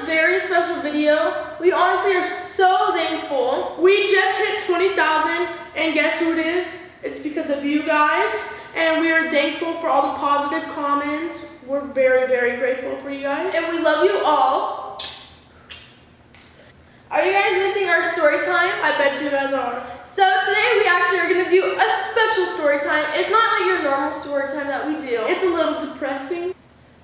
very special video. We honestly are so thankful. We just hit 20,000, and guess who it is? It's because of you guys, and we are thankful for all the positive comments. We're very, very grateful for you guys. And we love you all. Are you guys missing our story time? I bet you guys are. So today we actually are going to do a special story time. It's not like your normal story time that we do. It's a little depressing.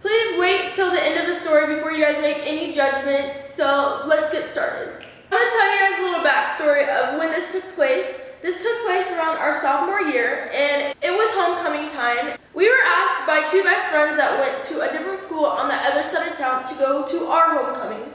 Please wait till the end of the story before you guys make any judgments. So let's get started. I'm going to tell you guys a little backstory of when this took place. This took place around our sophomore year, and it was homecoming time. We were asked by two best friends that went to a different school on the other side of town to go to our homecoming.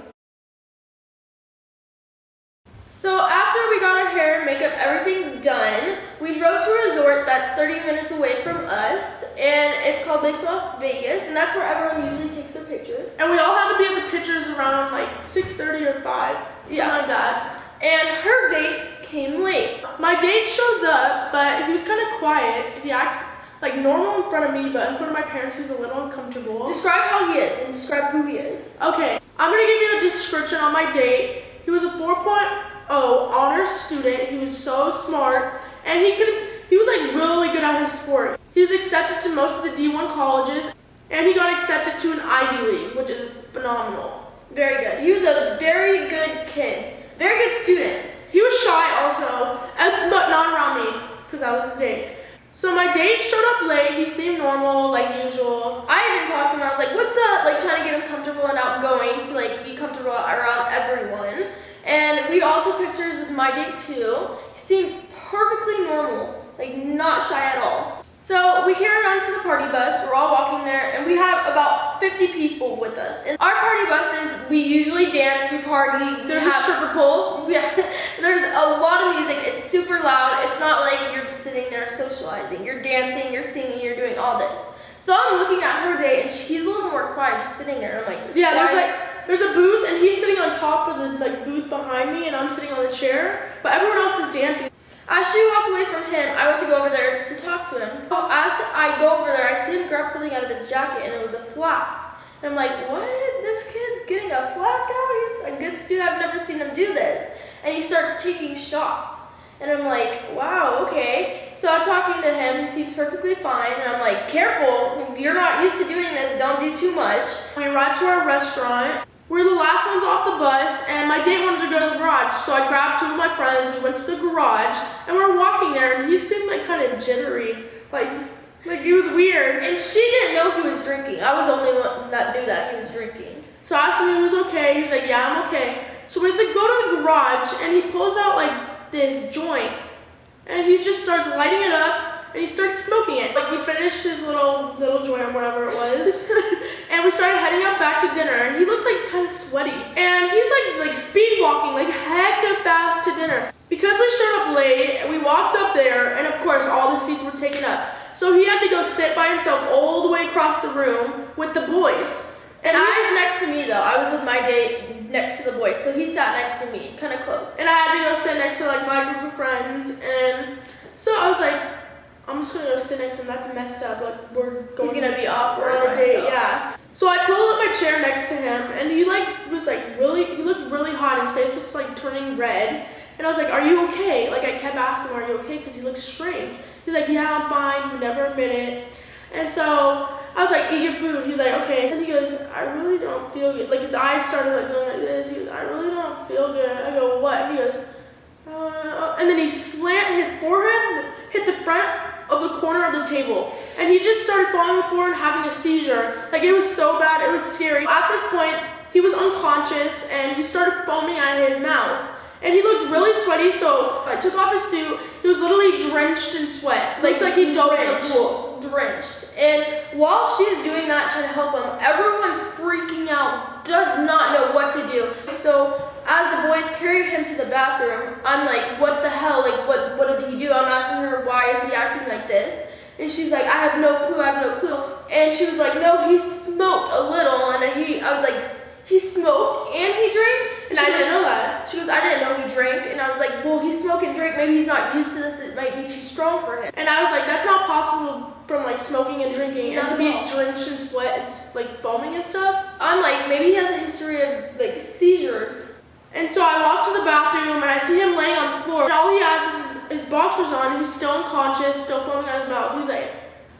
So after we got our hair, makeup, everything done, we drove to a resort that's 30 minutes away from us, and it's called Lake Las Vegas, and that's where everyone usually takes their pictures. And we all had to be at the pictures around like 6:30 or 5, something like that. And her date came late. My date shows up, but he was kind of quiet. He acted like normal in front of me, but in front of my parents he was a little uncomfortable. Describe how he is and describe who he is. Okay, I'm gonna give you a description on my date. He was a 4.0 honors student. He was so smart, and he was like really good at his sport. He was accepted to most of the D1 colleges, and he got accepted to an Ivy League, which is phenomenal. Very good. He was a very good kid. Very good student. He was shy also, but not around me, because I was his date. So my date showed up late. He seemed normal, like usual. I even talked to him. I was like, what's up? Like trying to get him comfortable and outgoing to like be comfortable around everyone. And we all took pictures with my date too. He seemed perfectly normal, like not shy at all. So we carried on to the party bus. We're all walking there, and we have about 50 people with us. And our party buses, we usually dance, we party. There's a stripper pole. Yeah, there's a lot of music. It's super loud. It's not like you're just sitting there socializing. You're dancing, you're singing, you're doing all this. So I'm looking at her date, and she's a little more quiet, just sitting there. I'm like, yeah, there's a booth, and he's sitting on top of the like booth behind me, and I'm sitting on the chair, but everyone else is dancing. As she walked away from him, I went to go over there to talk to him. So as I go over there, I see him grab something out of his jacket, and it was a flask. And I'm like, what? This kid's getting a flask out? He's a good student. I've never seen him do this. And he starts taking shots. And I'm like, wow, okay. So I'm talking to him. He seems perfectly fine. And I'm like, careful. You're not used to doing this. Don't do too much. We arrived to our restaurant. We're the last ones off the bus, and my date wanted to go to the garage. So I grabbed two of my friends. We went to the garage, and we were walking there, and he seemed like kind of jittery. Like he was weird. And she didn't know he was drinking. I was the only one that knew that he was drinking. So I asked him if he was okay. He was like, yeah, I'm okay. So we go to the garage, and he pulls out like this joint, and he just starts lighting it up, and he starts smoking it. Like he finished his little joint or whatever it was, and we started heading up back to dinner, and he looked like kind of sweaty, and he's like speed walking like hecka fast to dinner. Because we showed up late, and we walked up there, and of course all the seats were taken up. So he had to go sit by himself all the way across the room with the boys. And he was next to me though. I was with my date next to the boys, so he sat next to me, kind of close. And I had to go sit next to like my group of friends, and so I was like, I'm just gonna go sit next to him. That's messed up. Like he's gonna be awkward on a date, yeah. So I pulled up my chair next to him, and he looked really hot. His face was like turning red, and I was like, "Are you okay?" Like I kept asking him, "Are you okay?" Because he looked strange. He's like, "Yeah, I'm fine." He never admitted it, and so I was like, "Eat your food." He's like, "Okay." And he goes, "I really don't feel good." Like his eyes started like going like this. He goes, "I really don't feel good." I go, "What?" He goes, and then he slammed his forehead, hit the front of the corner of the table, and he just started falling on the floor and having a seizure. Like it was so bad, it was scary. At this point, he was unconscious, and he started foaming out of his mouth, and he looked really sweaty. So I took off his suit. He was literally drenched in sweat, like he dove in the pool. Drenched. And while she is doing that, trying to help him, everyone's freaking out, does not know what to do. So as the boys carried him to the bathroom, I'm like, what the hell? Like, what did he do? I'm asking her, why is he acting like this? And she's like, I have no clue. And she was like, no, he smoked a little. And I was like, he smoked and he drank? And I didn't know that. She She goes, I didn't know he drank. And I was like, well, he's smoking drink. Maybe he's not used to this. It might be too strong for him. And I was like, that's not possible from like smoking and drinking and to be drenched in sweat and like foaming and stuff. I'm like, maybe he has a history of like seizures. And so I walk to the bathroom and I see him laying on the floor. And all he has is his boxers on and he's still unconscious, still foaming out his mouth. He's like,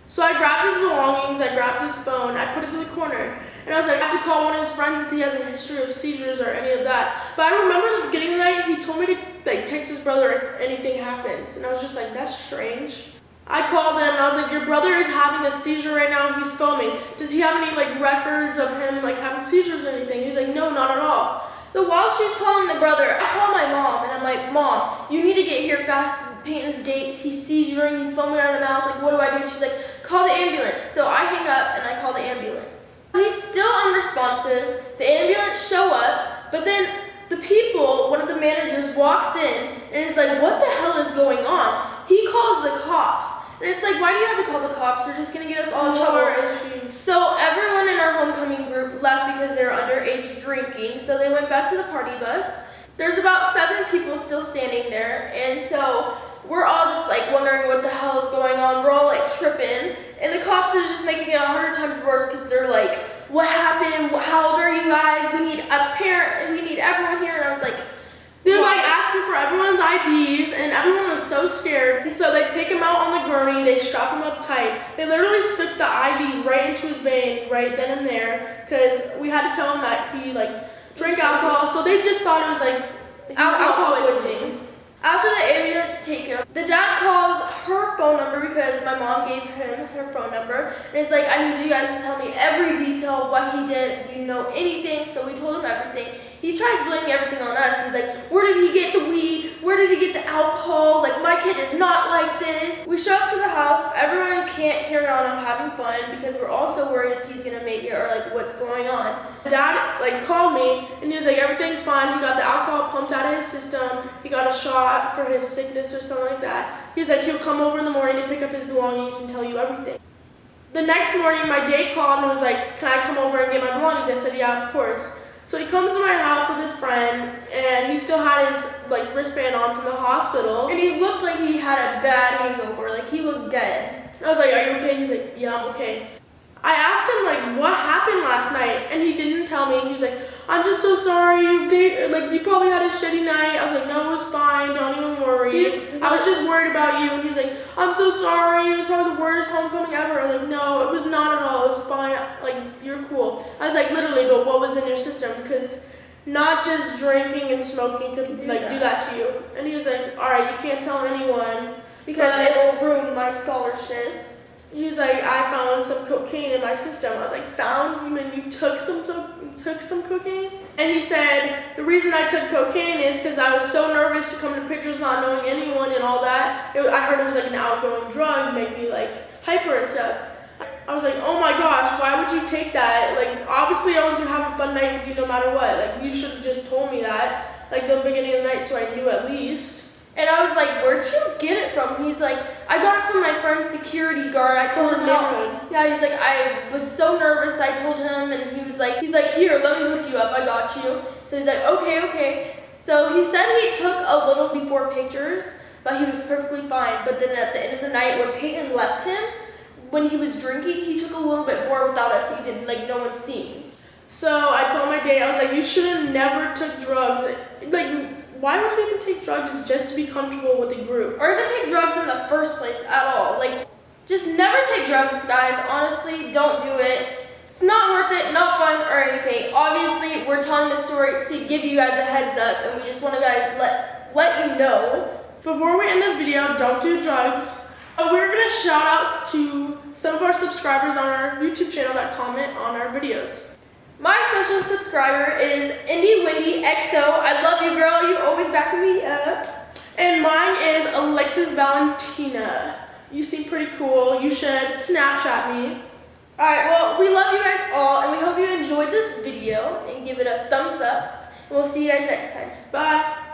so I grabbed his belongings, I grabbed his phone, I put it in the corner. And I was like, I have to call one of his friends if he has a history of seizures or any of that. But I remember in the beginning of the night, he told me to like text his brother if anything happens. And I was just like, that's strange. I called him and I was like, your brother is having a seizure right now and he's foaming. Does he have any like records of him like having seizures or anything? He's like, no, not at all. So while she's calling the brother, I call my mom and I'm like, Mom, you need to get here fast. Peyton's date, he's seizuring, he's foaming out of the mouth. Like, what do I do? And she's like, call the ambulance. So I hang up and I call the ambulance. He's still unresponsive. The ambulance show up, but then the people, one of the managers walks in and is like, what the hell is going on? He calls the cops. And it's like, why do you have to call the cops? They're just gonna get us all in trouble. So everyone in our homecoming group left because they were underage drinking. So they went back to the party bus. There's about 7 people still standing there. And so we're all just like wondering what the hell is going on. We're all like tripping. And the cops are just making it 100 times worse because they're like, what happened? How old are you guys? We need a parent. We need everyone here. And I was like, they're like asking for everyone's IDs, and everyone was so scared. So they take him out on the gurney, they strap him up tight. They literally stuck the IV right into his vein right then and there, because we had to tell him that he like drank alcohol. So they just thought it was like alcohol poisoning. After the ambulance take him, the dad calls her phone number because my mom gave him her phone number. And it's like, I need you guys to tell me every detail of what he did. Do you know anything? So we told him everything. He tries blaming everything on us. He's like, where did he get the weed? Where did he get the alcohol? Like, my kid is not like this. We show up to the house. Everyone can't carry on having fun because we're also worried if he's gonna make it or like what's going on. Dad like called me and he was like, everything's fine. He got the alcohol pumped out of his system. He got a shot for his sickness or something like that. He was like, he'll come over in the morning and pick up his belongings and tell you everything. The next morning, my date called and was like, can I come over and get my belongings? I said, yeah, of course. So he comes to my house with his friend, and he still had his like wristband on from the hospital. And he looked like he had a bad hangover, like he looked dead. I was like, are you okay? He's like, yeah, I'm okay. I asked him like, what happened last night? And he didn't tell me. He was like, I'm just so sorry. You probably had a shitty night. I was like, no, it was fine. Don't even worry. I was just worried about you. And he's like, I'm so sorry. It was probably the worst homecoming ever. I was like, no, it was not at all. It was fine. Like, you're cool. I was like, literally, but what was in your system? Because not just drinking and smoking could do that to you. And he was like, all right, you can't tell anyone because it will ruin my scholarship. He was like, I found some cocaine in my system. I was like, found? You mean you took some cocaine? And he said, the reason I took cocaine is because I was so nervous to come to pictures not knowing anyone and all that. I heard it was like an outgoing drug, make me like hyper and stuff. I was like, oh my gosh, why would you take that? Like, obviously I was going to have a fun night with you no matter what. Like, you should have just told me that, like, the beginning of the night so I knew at least. And I was like, where'd you get it from? He's like, I got it from my friend's security guard. I told him how. Yeah, he's like, I was so nervous. I told him, and he was like, here, let me hook you up. I got you. So he's like, okay. So he said he took a little before pictures, but he was perfectly fine. But then at the end of the night, when Peyton left him, when he was drinking, he took a little bit more without us. He didn't, like, no one seen. So I told my date, I was like, you should have never took drugs. Like, why would you even take drugs just to be comfortable with the group? Or even take drugs in the first place at all. Like, just never take drugs, guys. Honestly, don't do it. It's not worth it, not fun or anything. Obviously, we're telling this story to give you guys a heads up, and we just want to guys let you know. Before we end this video, don't do drugs. We're gonna shout outs to some of our subscribers on our YouTube channel that comment on our videos. My special subscriber is Indy Windy XO. I love you, girl. You always backing me up. And mine is Alexis Valentina. You seem pretty cool. You should Snapchat me. Alright, well, we love you guys all, and we hope you enjoyed this video, and give it a thumbs up. And we'll see you guys next time. Bye.